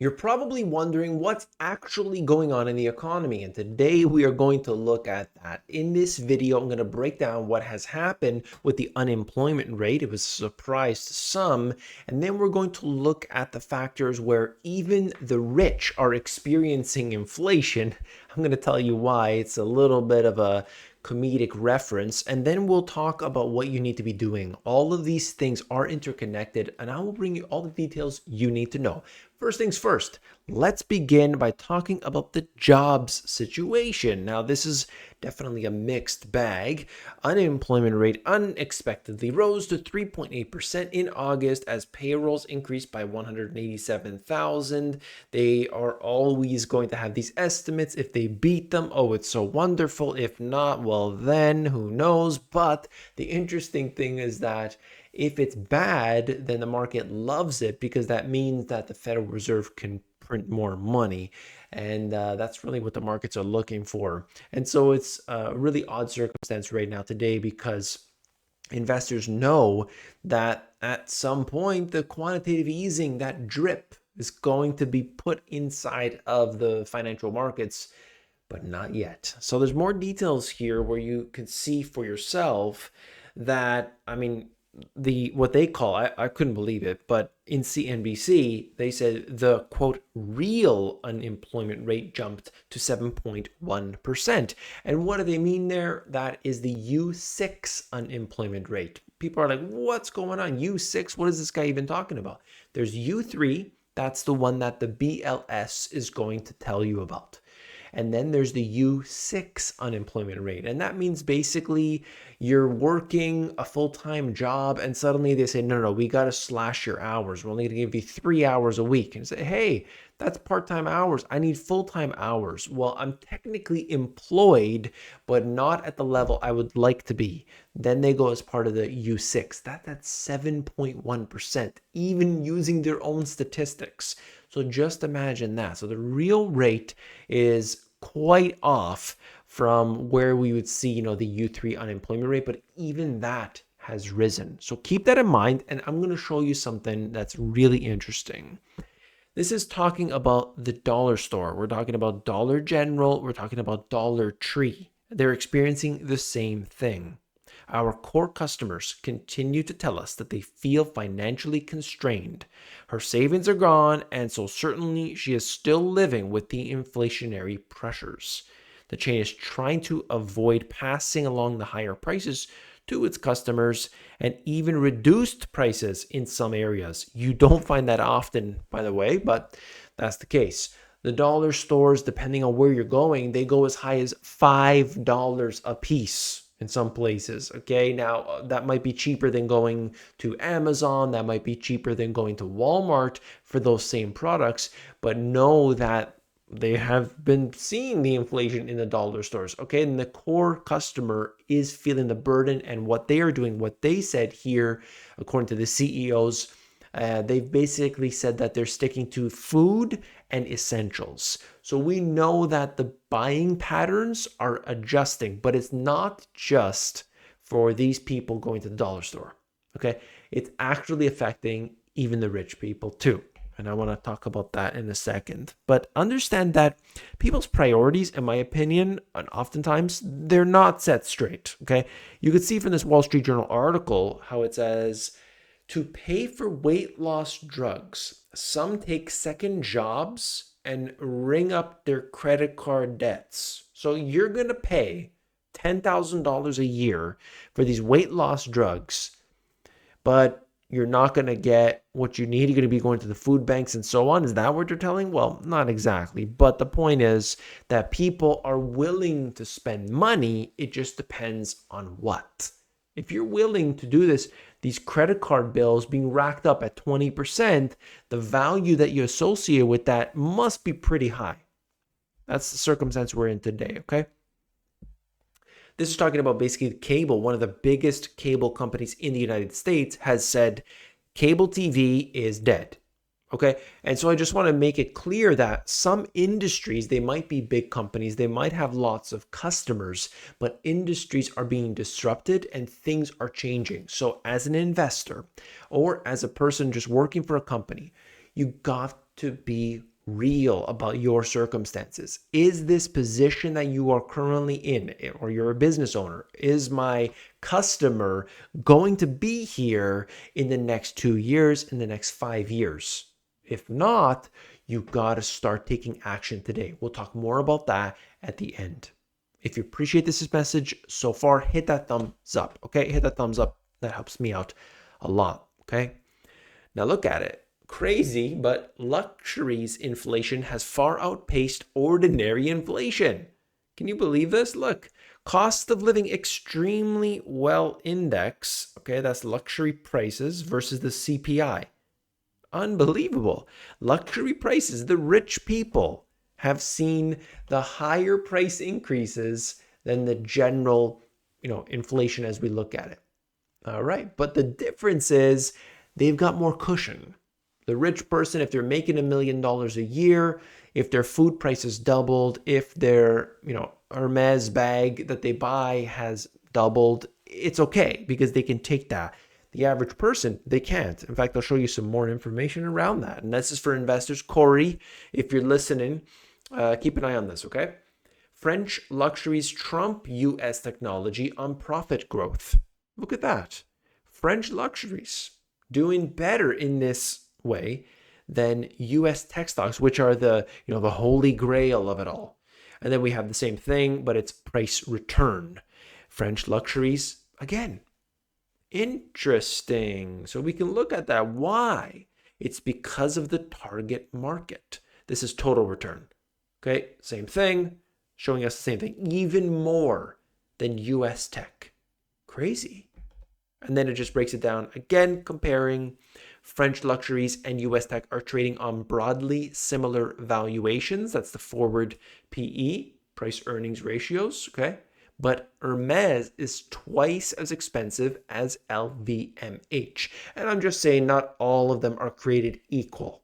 You're probably wondering what's actually going on in the economy, and today we are going to look at that. In this video, I'm going to break down what has happened with the unemployment rate. It was a surprise to some, and then we're going to look at the factors where even the rich are experiencing inflation. I'm going to tell you why. It's a little bit of a comedic reference, and then we'll talk about what you need to be doing. All of these things are interconnected, and I will bring you all the details you need to know. First things first, let's begin by talking about the jobs situation. Now, this is definitely a mixed bag. Unemployment rate unexpectedly rose to 3.8% in August as payrolls increased by 187,000. They are always going to have these estimates. If they beat them, oh, it's so wonderful. If not, well, then who knows? But the interesting thing is that if it's bad, then the market loves it because that means that the Federal Reserve can print more money. And that's really what the markets are looking for. And so it's a really odd circumstance right now today because investors know that at some point the quantitative easing, that drip, is going to be put inside of the financial markets, but not yet. So there's more details here where you can see for yourself that, I mean, the what they call, I couldn't believe it, but in CNBC they said the quote real unemployment rate jumped to 7.1%. And what do they mean there? That is the U6 unemployment rate. People are like, what's going on? U6, what is this guy even talking about? There's U3, that's the one that the BLS is going to tell you about. And then there's the U6 unemployment rate. And that means basically you're working a full-time job and suddenly they say, no, we got to slash your hours. We're only going to give you 3 hours a week. And say, hey, that's part-time hours. I need full-time hours. Well, I'm technically employed, but not at the level I would like to be. Then they go as part of the U6. That's 7.1%, even using their own statistics. So just imagine that. So the real rate is quite off from where we would see, the U3 unemployment rate, but even that has risen. So keep that in mind, and I'm going to show you something that's really interesting. This is talking about the dollar store. We're talking about Dollar General. We're talking about Dollar Tree. They're experiencing the same thing. Our core customers continue to tell us that they feel financially constrained. Her savings are gone, and so certainly she is still living with the inflationary pressures. The chain is trying to avoid passing along the higher prices to its customers and even reduced prices in some areas. You don't find that often, by the way, but that's the case. The dollar stores, depending on where you're going, they go as high as $5 a piece in some places. Okay, now that might be cheaper than going to Amazon, that might be cheaper than going to Walmart for those same products, but know that they have been seeing the inflation in the dollar stores. Okay, and the core customer is feeling the burden, and what they are doing, what they said here, according to the CEOs, they've basically said that they're sticking to food and essentials. So we know that the buying patterns are adjusting, but it's not just for these people going to the dollar store. Okay, it's actually affecting even the rich people too. And I want to talk about that in a second. But understand that people's priorities, in my opinion, and oftentimes they're not set straight. Okay, you could see from this Wall Street Journal article how it says, to pay for weight loss drugs, some take second jobs and ring up their credit card debts. So you're going to pay $10,000 a year for these weight loss drugs, but you're not going to get what you need. You're going to be going to the food banks and so on. Is that what you're telling? Well, not exactly. But the point is that people are willing to spend money. It just depends on what. If you're willing to do this, these credit card bills being racked up at 20%, the value that you associate with that must be pretty high. That's the circumstance we're in today, okay? This is talking about basically cable. One of the biggest cable companies in the United States has said cable TV is dead. Okay. And so I just want to make it clear that some industries, they might be big companies, they might have lots of customers, but industries are being disrupted and things are changing. So as an investor or as a person just working for a company, you got to be real about your circumstances? Is this position that you are currently in, or you're a business owner, is my customer going to be here in the next 2 years, in the next 5 years? If not, you got to start taking action today. We'll talk more about that at the end. If you appreciate this message so far, hit that thumbs up, okay? Hit that thumbs up. That helps me out a lot, okay? Now look at it. Crazy, but luxuries inflation has far outpaced ordinary inflation. Can you believe this? Look, cost of living extremely well index, okay, that's luxury prices versus the CPI. Unbelievable. Luxury prices, the rich people have seen the higher price increases than the general, inflation as we look at it. All right, but the difference is they've got more cushion. The rich person, if they're making $1 million a year, if their food prices doubled, if their, Hermes bag that they buy has doubled, it's okay because they can take that. The average person, they can't. In fact, I'll show you some more information around that. And this is for investors. Corey, if you're listening, keep an eye on this, okay? French luxuries trump U.S. technology on profit growth. Look at that. French luxuries doing better in this way than U.S. tech stocks, which are the holy grail of it all. And then we have the same thing, but it's price return. French luxuries, again, interesting. So we can look at that. Why? It's because of the target market. This is total return. Okay, same thing, showing us the same thing, even more than US tech. Crazy. And then it just breaks it down again, comparing French luxuries and US tech are trading on broadly similar valuations. That's the forward PE, price earnings ratios, okay? But Hermes is twice as expensive as LVMH. And I'm just saying not all of them are created equal.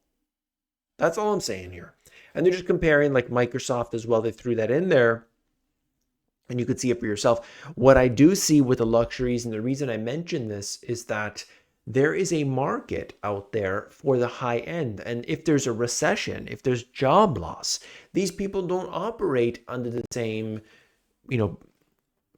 That's all I'm saying here. And they're just comparing like Microsoft as well. They threw that in there. And you could see it for yourself. What I do see with the luxuries, and the reason I mention this is that there is a market out there for the high end. And if there's a recession, if there's job loss, these people don't operate under the same,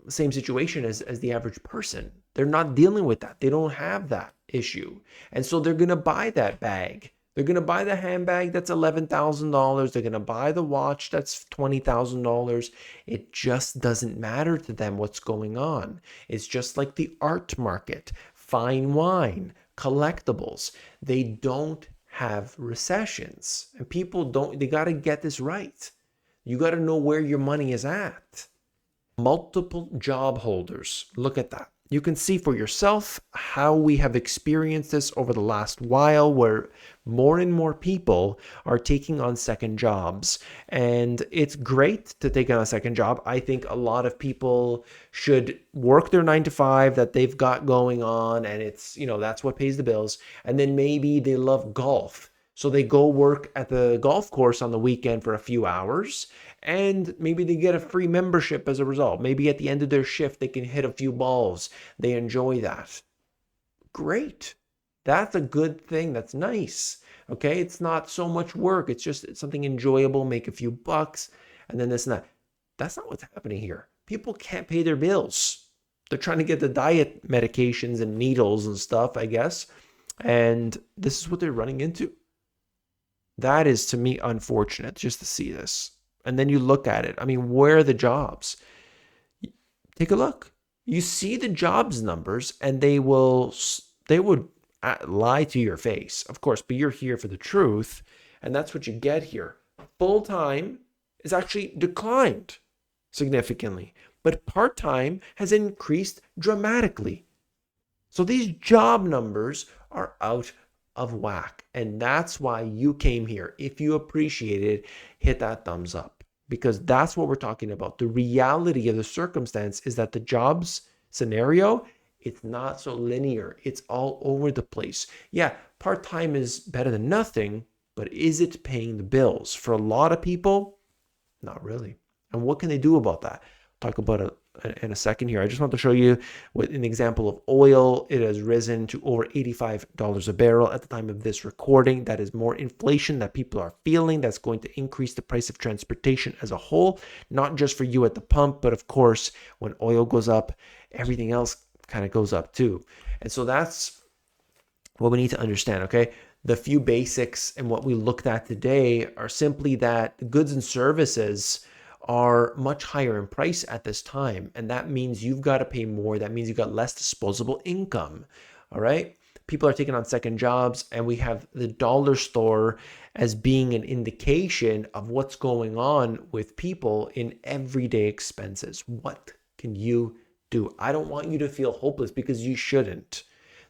same situation as the average person. They're not dealing with that. They don't have that issue. And so they're going to buy that bag. They're going to buy the handbag that's $11,000. They're going to buy the watch that's $20,000. It just doesn't matter to them what's going on. It's just like the art market, fine wine, collectibles. They don't have recessions. And people they got to get this right. You got to know where your money is at. Multiple job holders. Look at that. You can see for yourself how we have experienced this over the last while, where more and more people are taking on second jobs. And it's great to take on a second job. I think a lot of people should work their 9 to 5 that they've got going on, and it's, that's what pays the bills. And then maybe they love golf. So they go work at the golf course on the weekend for a few hours, and maybe they get a free membership as a result. Maybe at the end of their shift, they can hit a few balls. They enjoy that. Great. That's a good thing. That's nice. Okay. It's not so much work. It's something enjoyable, make a few bucks, and then this and that. That's not what's happening here. People can't pay their bills. They're trying to get the diet medications and needles and stuff, I guess. And this is what they're running into. That is, to me, unfortunate just to see this. And then you look at it. I mean, where are the jobs? Take a look. You see the jobs numbers, and they would lie to your face, of course, but you're here for the truth, and that's what you get here. Full-time is actually declined significantly, but part-time has increased dramatically. So these job numbers are out of whack. And that's why you came here. If you appreciate it, hit that thumbs up, because that's what we're talking about. The reality of the circumstance is that the jobs scenario, it's not so linear. It's all over the place. Yeah, part-time is better than nothing, but is it paying the bills? For a lot of people, not really. And what can they do about that? Talk about in a second here. I just want to show you with an example of oil. It has risen to over $85 a barrel at the time of this recording. That is more inflation that people are feeling. That's going to increase the price of transportation as a whole, not just for you at the pump, but of course, when oil goes up, everything else kind of goes up too. And so that's what we need to understand, okay? The few basics and what we looked at today are simply that goods and services are much higher in price at this time. And that means you've got to pay more. That means you've got less disposable income. All right. People are taking on second jobs, and we have the dollar store as being an indication of what's going on with people in everyday expenses. What can you do? I don't want you to feel hopeless, because you shouldn't.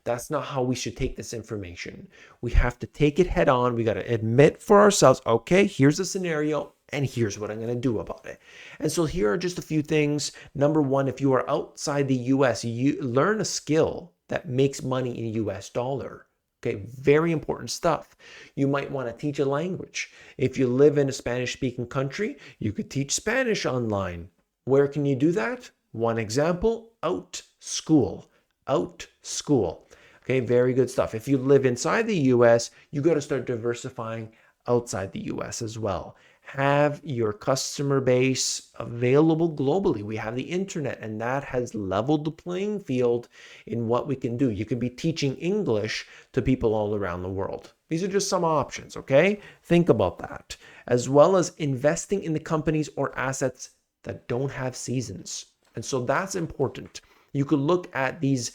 That's not how we should take this information. We have to take it head on. We got to admit for ourselves, okay, here's a scenario and here's what I'm going to do about it. And so here are just a few things. Number one, if you are outside the US, you learn a skill that makes money in US dollar. Okay, very important stuff. You might want to teach a language. If you live in a Spanish-speaking country, you could teach Spanish online. Where can you do that? One example, out school. Out school. Okay, very good stuff. If you live inside the US, you got to start diversifying outside the US as well. Have your customer base available globally. We have the internet, and that has leveled the playing field in what we can do. You can be teaching English to people all around the world. These are just some options, okay? Think about that. As well as investing in the companies or assets that don't have seasons. And so that's important. You could look at these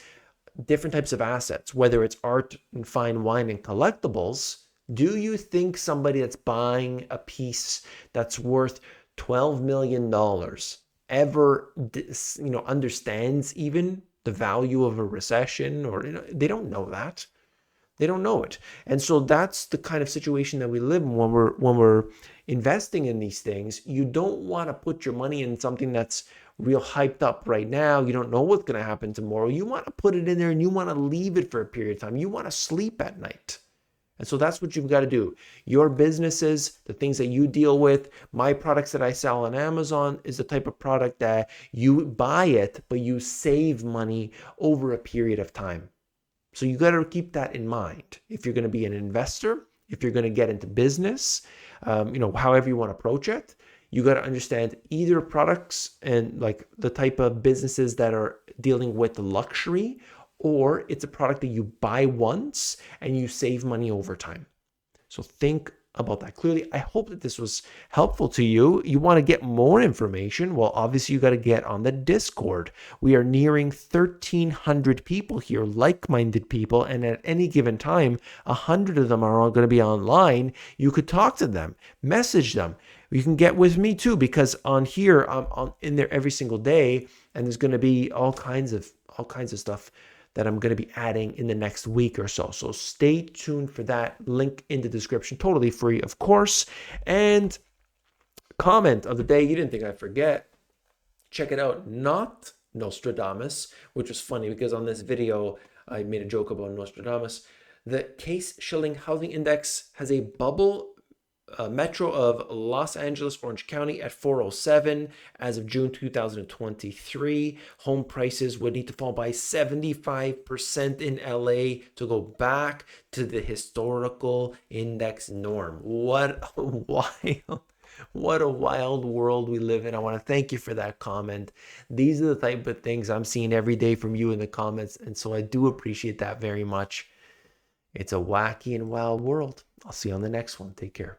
different types of assets, whether it's art and fine wine and collectibles. Do you think somebody that's buying a piece that's worth $12 million ever, understands even the value of a recession? Or they don't know that. They don't know it. And so that's the kind of situation that we live in when we're investing in these things. You don't want to put your money in something that's real hyped up right now. You don't know what's going to happen tomorrow. You want to put it in there and you want to leave it for a period of time. You want to sleep at night. And so that's what you've got to do. Your businesses, the things that you deal with, my products that I sell on Amazon is the type of product that you buy it, but you save money over a period of time. So you got to keep that in mind. If you're going to be an investor, if you're going to get into business, however you want to approach it, you got to understand either products and like the type of businesses that are dealing with luxury, or it's a product that you buy once and you save money over time. So think about that clearly. I hope that this was helpful to you. You want to get more information? Well, obviously you got to get on the Discord. We are nearing 1,300 people here, like-minded people, and at any given time, 100 of them are all going to be online. You could talk to them, message them. You can get with me too, because on here I'm in there every single day, and there's going to be all kinds of stuff that I'm going to be adding in the next week or so. So stay tuned for that. Link in the description, totally free, of course. And comment of the day, you didn't think I'd forget. Check it out. Not Nostradamus, which was funny because on this video, I made a joke about Nostradamus. The Case-Shilling Housing Index has a bubble metro of Los Angeles, Orange County at 407 as of June 2023. Home prices would need to fall by 75% in LA to go back to the historical index norm. What a wild world we live in. I want to thank you for that comment. These are the type of things I'm seeing every day from you in the comments, and so I do appreciate that very much. It's a wacky and wild world. I'll see you on the next one. Take care.